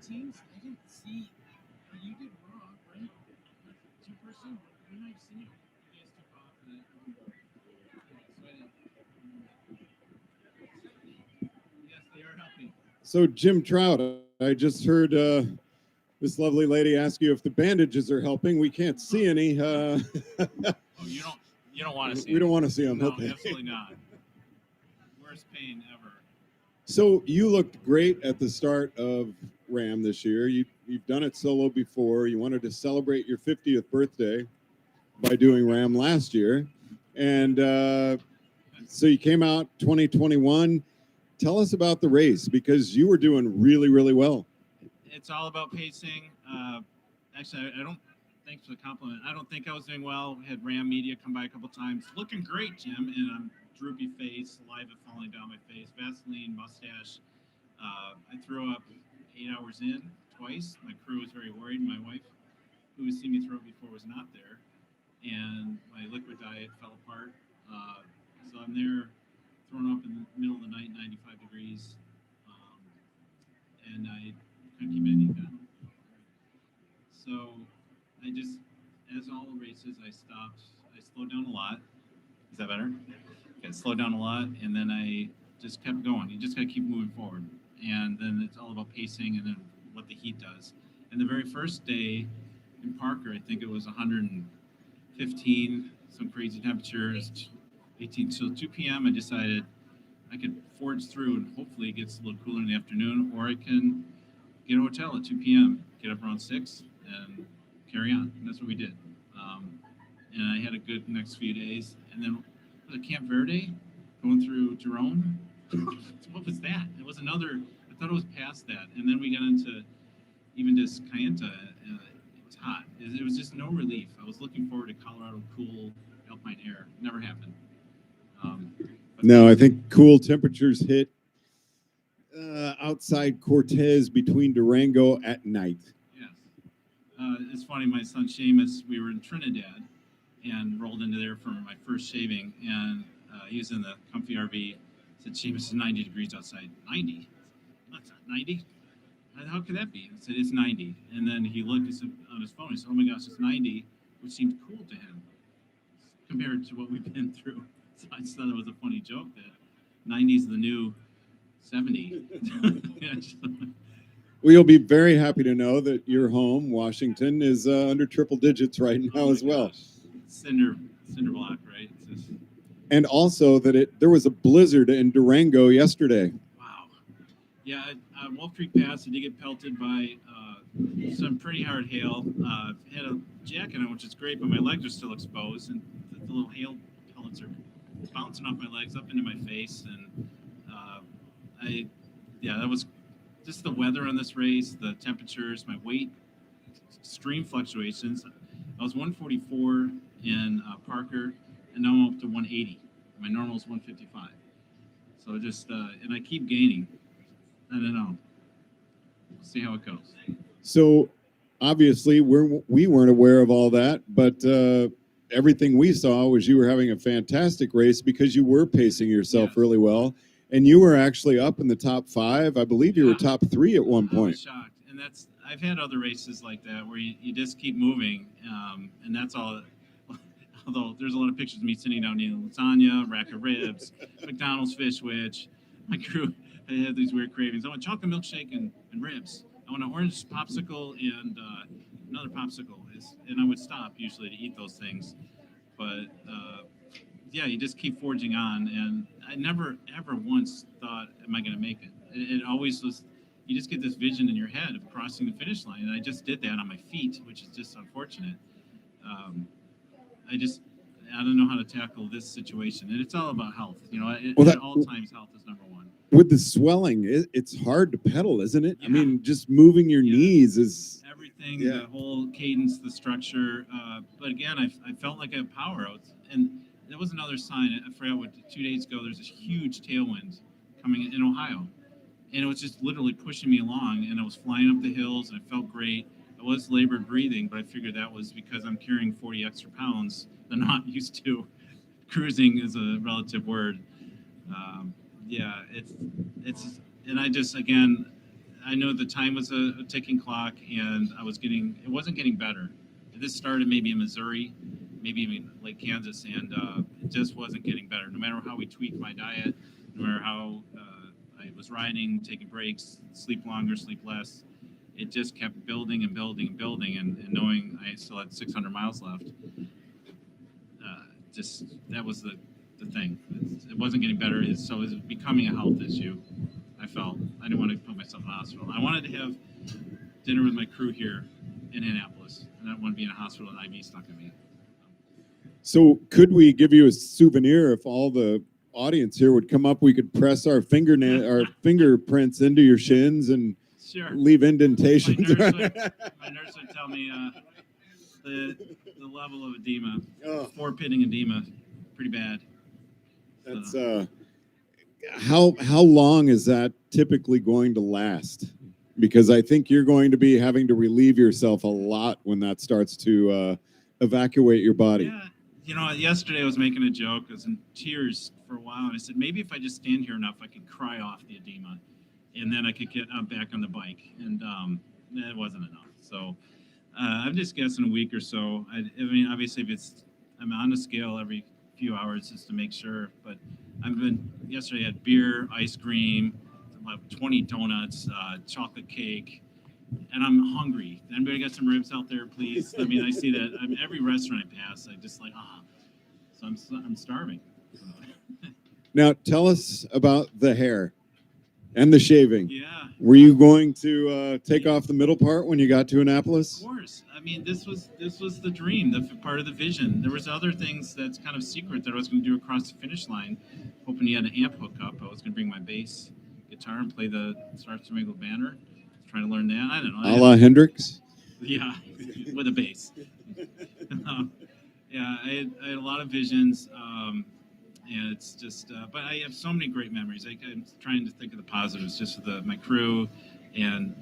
teams, I didn't see you did wrong, right? Two person, we might have seen you. You guys took off and so I didn't. Yes, they are helping. So, Jim Trout, I just heard this lovely lady ask you if the bandages are helping. We can't see any. Oh, you don't want to see. We don't want to see them. No, Okay. absolutely not. Worst pain ever. So you looked great at the start of Ram this year. You've done it solo before. You wanted to celebrate your 50th birthday by doing Ram last year, and so you came out 2021. Tell us about the race because you were doing really, really well. It's all about pacing. Actually, I don't. Thanks for the compliment. I don't think I was doing well. We had Ram Media come by a couple times, looking great, Jim, and I'm droopy face, saliva falling down my face, Vaseline, mustache. I threw up 8 hours in twice. My crew was very worried. My wife, who had seen me throw up before, was not there, and my liquid diet fell apart. So I'm there, thrown up in the middle of the night, 95 degrees, um, and I couldn't keep anything down. So I just, as all the races, I stopped. I slowed down a lot. Is that better? Okay, slowed down a lot, and then I just kept going. You just got to keep moving forward, and then it's all about pacing and then what the heat does. And the very first day in Parker, I think it was 115, some crazy temperatures, 18. So 2 p.m. I decided I could forge through, and hopefully it gets a little cooler in the afternoon, or I can get a hotel at 2 p.m., get up around 6, and carry on. And that's what we did. And I had a good next few days. And then was it Camp Verde going through Jerome? What was that? It was another, I thought it was past that. And then we got into even just Kayenta. It was hot. It was just no relief. I was looking forward to Colorado cool alpine air. Never happened. No, I think cool temperatures hit outside Cortez between Durango at night. Yes. It's funny, my son Seamus, we were in Trinidad and rolled into there for my first shaving, and he was in the comfy RV. Said, Seamus, it's 90 degrees outside. 90? That's not 90? How could that be? I said, it's 90. And then he looked on his phone. He said, oh my gosh, it's 90, which seemed cool to him compared to what we've been through. So I just thought it was a funny joke that 90 is the new 70. Well, you'll be very happy to know that your home, Washington, is under triple digits right now as well. Cinder block, right? And also that there was a blizzard in Durango yesterday. Wow. Yeah, Wolf Creek Pass, I did get pelted by some pretty hard hail. Had a jacket on, which is great, but my legs are still exposed, and the little hail pellets are bouncing off my legs up into my face, and that was just the weather on this race, the temperatures, my weight, extreme fluctuations. I was 144 in Parker, and now I'm up to 180. My normal is 155. So just, and I keep gaining. I don't know. We'll see how it goes. So obviously we weren't aware of all that, but everything we saw was you were having a fantastic race because you were pacing yourself really well. And you were actually up in the top 5. I believe you were top 3 at one point. I was shocked. And I've had other races like that where you just keep moving. And that's all. Although there's a lot of pictures of me sitting down eating lasagna, rack of ribs, McDonald's fish witch. My crew, I had these weird cravings. I want chocolate milkshake and ribs. I want an orange popsicle and another popsicle. And I would stop usually to eat those things. But you just keep forging on. And I never, ever once thought, am I going to make it? It always was, you just get this vision in your head of crossing the finish line. And I just did that on my feet, which is just unfortunate. I don't know how to tackle this situation. And it's all about health. At all times, health is number one. With the swelling, it's hard to pedal, isn't it? Yeah. I mean, just moving your knees is... Everything, the whole cadence, the structure. But again, I felt like I had power out. And that was another sign. I forgot what, 2 days ago, there's this huge tailwind coming in Ohio. And it was just literally pushing me along. And I was flying up the hills, and I felt great. I was labored breathing, but I figured that was because I'm carrying 40 extra pounds. I'm not used to. Cruising is a relative word. It's and I just, again, I know the time was a ticking clock, and it wasn't getting better. This started maybe in Missouri, maybe even Lake Kansas, and it just wasn't getting better. No matter how we tweaked my diet, no matter how I was riding, taking breaks, sleep longer, sleep less, it just kept building and building and building. And knowing I still had 600 miles left, that was the thing. It wasn't getting better, so it was becoming a health issue. I felt I didn't want to put myself in the hospital. I wanted to have dinner with my crew here in Annapolis, and I didn't want to be in a hospital with an IV stuck in me. So could we give you a souvenir if all the audience here would come up? We could press our fingerprints into your shins and Sure. leave indentations. My nurse would tell me the level of edema, four-pitting edema, pretty bad. That's how long is that typically going to last? Because I think you're going to be having to relieve yourself a lot when that starts to evacuate your body. Yeah. You know, yesterday I was making a joke. I was in tears for a while, and I said, maybe if I just stand here enough, I could cry off the edema, and then I could get back on the bike. And that wasn't enough. So I'm just guessing a week or so. I mean, obviously, I'm on the scale every few hours just to make sure. But yesterday I had beer, ice cream, about 20 donuts, chocolate cake, and I'm hungry. Anybody got some ribs out there, please? I mean, I see that every restaurant I pass, I just like, so I'm starving. Now, tell us about the hair and the shaving. Yeah. Were you going to take off the middle part when you got to Annapolis? Of course. I mean, this was the dream, the part of the vision. There was other things that's kind of secret that I was going to do across the finish line, hoping he had an amp hookup. I was going to bring my bass guitar and play the Star Spangled Banner. Trying to learn that. I don't know. A la Hendrix? Yeah, with a bass. Yeah, I had a lot of visions, and it's just, but I have so many great memories. I'm trying to think of the positives just with my crew, and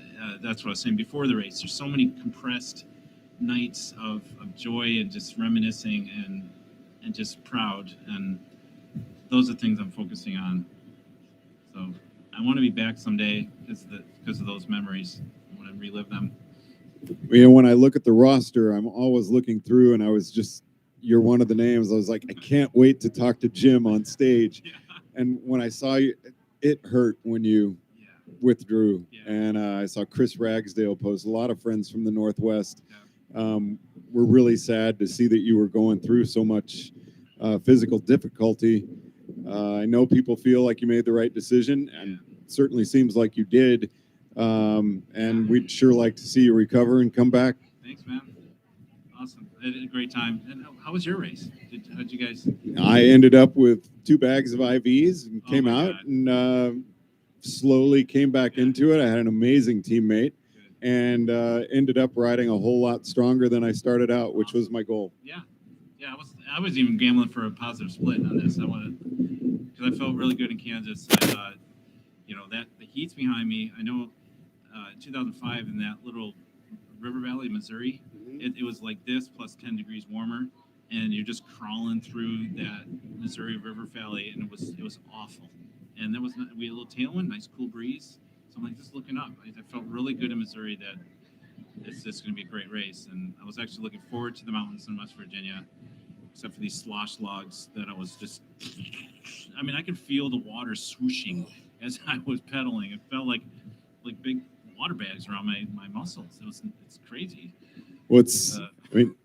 that's what I was saying before the race. There's so many compressed nights of joy and just reminiscing and just proud, and those are things I'm focusing on. So I want to be back someday because of those memories. I want to relive them. You know, when I look at the roster, I'm always looking through, and you're one of the names. I was like, I can't wait to talk to Jim on stage. Yeah. And when I saw you, it hurt when you withdrew. Yeah. And I saw Chris Ragsdale post. A lot of friends from the Northwest were really sad to see that you were going through so much physical difficulty. I know people feel like you made the right decision, and it certainly seems like you did. And we'd sure like to see you recover and come back. Thanks, man. Awesome. I had a great time. And how was your race? How'd you guys? I ended up with 2 bags of IVs and came out and slowly came back into it. I had an amazing teammate and ended up riding a whole lot stronger than I started out, which was my goal. Yeah. Yeah, I was even gambling for a positive split on this. I wanted, because I felt really good in Kansas. I thought, that the heat's behind me. I know 2005 in that little river valley, Missouri, it was like this plus 10 degrees warmer, and you're just crawling through that Missouri River Valley, and it was awful. And we had a little tailwind, nice cool breeze. So I'm like just looking up. I felt really good in Missouri that it's just going to be a great race, and I was actually looking forward to the mountains in West Virginia, except for these slosh logs that I was just. I mean, I could feel the water swooshing as I was pedaling. It felt like big water bags around my muscles. It's crazy. Well, I mean,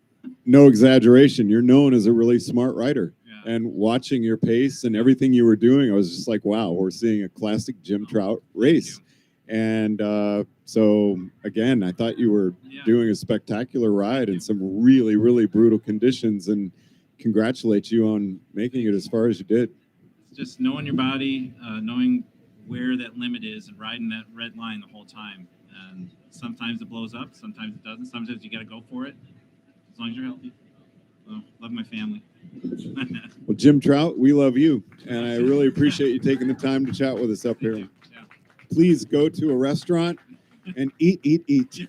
no exaggeration. You're known as a really smart rider. Yeah. And watching your pace and everything you were doing, I was just like, wow, we're seeing a classic Jim Trout race. And so, again, I thought you were doing a spectacular ride in some really, really brutal conditions, and congratulate you on making it as far as you did. It's just knowing your body, knowing where that limit is, and riding that red line the whole time. And sometimes it blows up, sometimes it doesn't. Sometimes you got to go for it, as long as you're healthy. Well, love my family. Well, Jim Trout, we love you, and I really appreciate you taking the time to chat with us up here. Yeah. Please go to a restaurant and eat. Thank you.